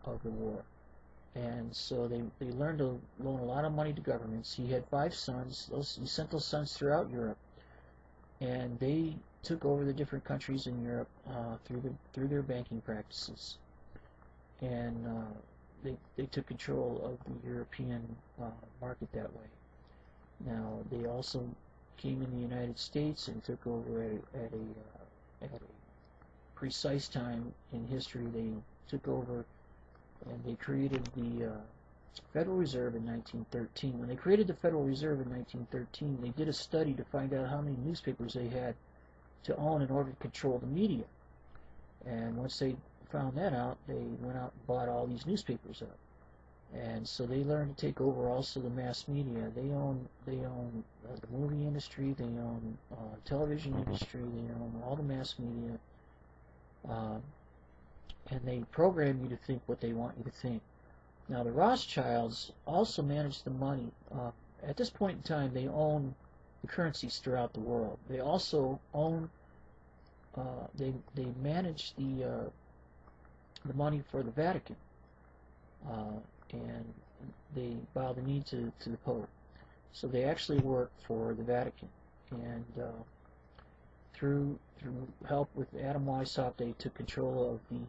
of the war. And so they learned to loan a lot of money to governments. He had 5 sons. He sent those sons throughout Europe, and they took over the different countries in Europe through their banking practices, and they took control of the European market that way. Now they also came in the United States and took over at a precise time in history. They took over and they created the Federal Reserve in 1913. When they created the Federal Reserve in 1913, they did a study to find out how many newspapers they had to own in order to control the media. And once they found that out, they went out and bought all these newspapers up. And so they learned to take over also the mass media. They own the movie industry, they own television industry, they own all the mass media, and they program you to think what they want you to think. Now the Rothschilds also manage the money. At this point in time, they own the currencies throughout the world. They also own, they manage the money for the Vatican, and they bow the knee to the Pope. So they actually work for the Vatican, and through help with Adam Weishaupt, they took control of the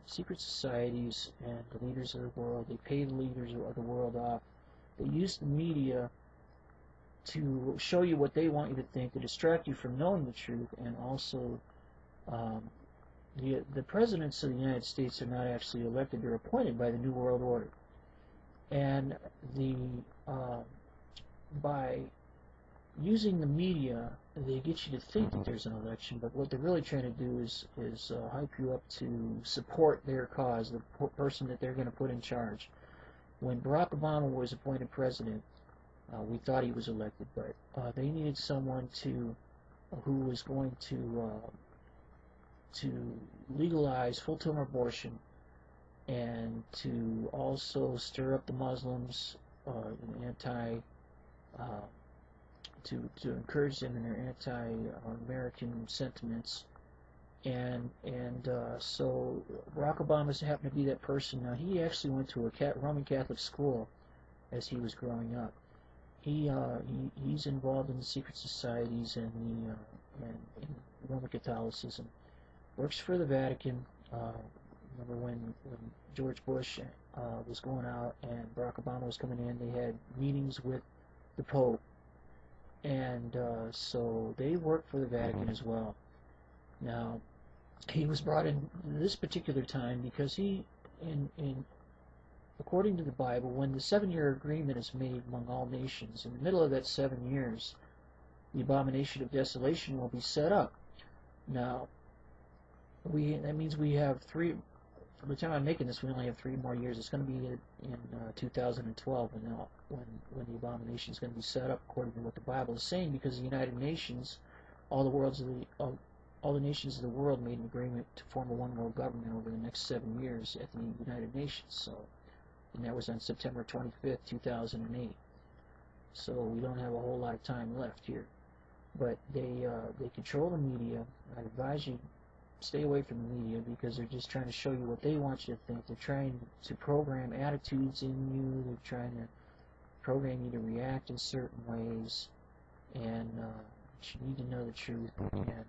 secret societies and the leaders of the world. They paid the leaders of the world off. They used the media to show you what they want you to think, to distract you from knowing the truth, and also the presidents of the United States are not actually elected; they're appointed by the New World Order. And by using the media, they get you to think that there's an election, but what they're really trying to do is hype you up to support their cause, the person that they're going to put in charge. When Barack Obama was appointed president, we thought he was elected, but they needed someone who was going to legalize full-term abortion and to also stir up the Muslims to encourage them in their anti-American sentiments, and so Barack Obama happened to be that person. Now he actually went to a Roman Catholic school as he was growing up. He's involved in the secret societies and Roman Catholicism. Works for the Vatican. Remember when George Bush was going out and Barack Obama was coming in, they had meetings with the Pope, and so they work for the Vatican as well. Now, he was brought in this particular time because according to the Bible, when the 7-year agreement is made among all nations, in the middle of that 7 years, the abomination of desolation will be set up. Now, that means we have three. By the time I'm making this, we only have 3 more years. It's going to be in 2012 when the abomination is going to be set up, according to what the Bible is saying, because the United Nations, all the nations of the world made an agreement to form a one world government over the next 7 years at the United Nations. So, and that was on September 25th, 2008. So we don't have a whole lot of time left here. But they control the media. I advise you stay away from the media because they're just trying to show you what they want you to think. They're trying to program attitudes in you. They're trying to program you to react in certain ways, and you need to know the truth. And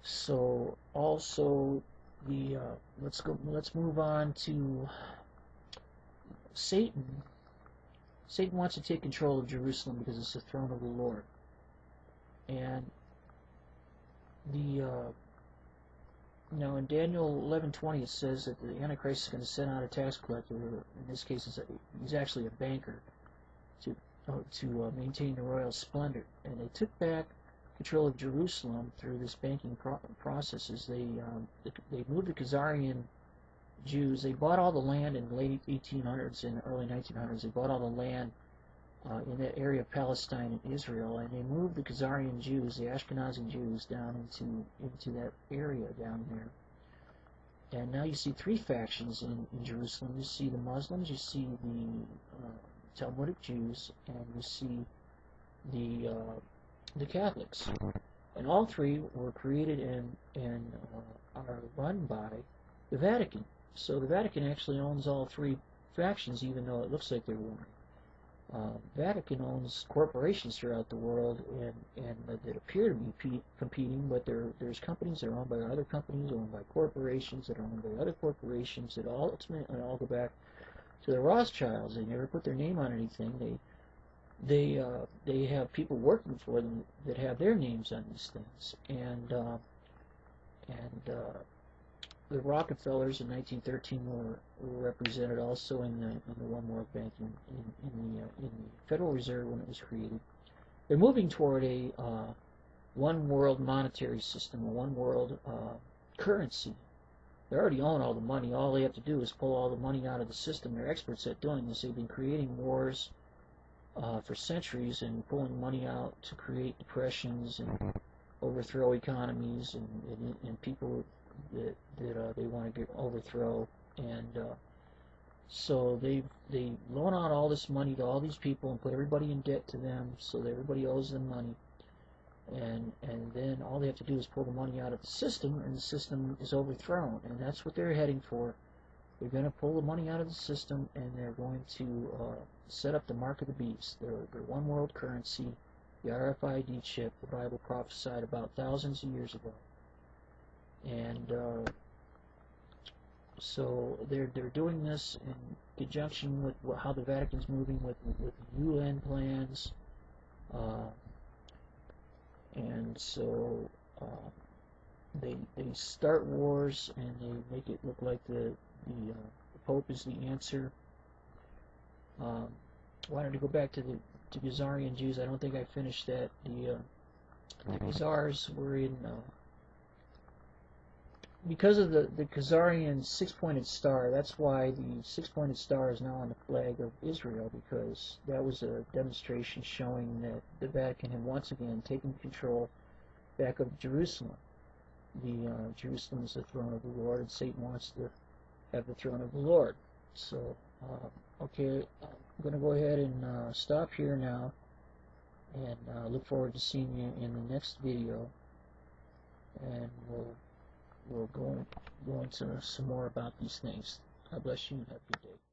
so also let's move on to Satan. Satan wants to take control of Jerusalem because it's the throne of the Lord. And in Daniel 11:20 it says that the Antichrist is going to send out a tax collector. In this case, he's actually a banker to maintain the royal splendor. And they took back control of Jerusalem through this banking processes. They moved the Khazarian Jews. They bought all the land in the late 1800s and early 1900s. They bought all the land in that area of Palestine and Israel, and they moved the Khazarian Jews, the Ashkenazi Jews, down into that area down there. And now you see 3 factions in Jerusalem. You see the Muslims, you see the Talmudic Jews, and you see the Catholics. And all 3 were created and are run by the Vatican. So the Vatican actually owns all three factions, even though it looks like they're warring. Vatican owns corporations throughout the world, and that appear to be competing, but there's companies that are owned by other companies, owned by corporations that are owned by other corporations, that ultimately all go back to the Rothschilds. They never put their name on anything. They have people working for them that have their names on these things, and the Rockefellers in 1913 were represented also in the One World Bank in the Federal Reserve when it was created. They're moving toward a one world monetary system, a one world currency. They already own all the money. All they have to do is pull all the money out of the system. They're experts at doing this. They've been creating wars for centuries and pulling money out to create depressions and overthrow economies and people that they want to overthrow, and so they loan out all this money to all these people and put everybody in debt to them, so that everybody owes them money, and then all they have to do is pull the money out of the system, and the system is overthrown, and that's what they're heading for. They're going to pull the money out of the system, and they're going to set up the mark of the beast, their one world currency, the RFID chip the Bible prophesied about thousands of years ago. And so they're doing this in conjunction with how the Vatican's moving with UN plans, and so they start wars and they make it look like the Pope is the answer. Wanted to go back to the Khazarian Jews. I don't think I finished that. The Khazars were in because of the Khazarian six-pointed star. That's why the six-pointed star is now on the flag of Israel, because that was a demonstration showing that the Vatican had once again taken control back of Jerusalem. Jerusalem is the throne of the Lord, and Satan wants to have the throne of the Lord. So, okay, I'm going to go ahead and stop here now, and look forward to seeing you in the next video, and we'll go into some more about these things. God bless you and have a good day.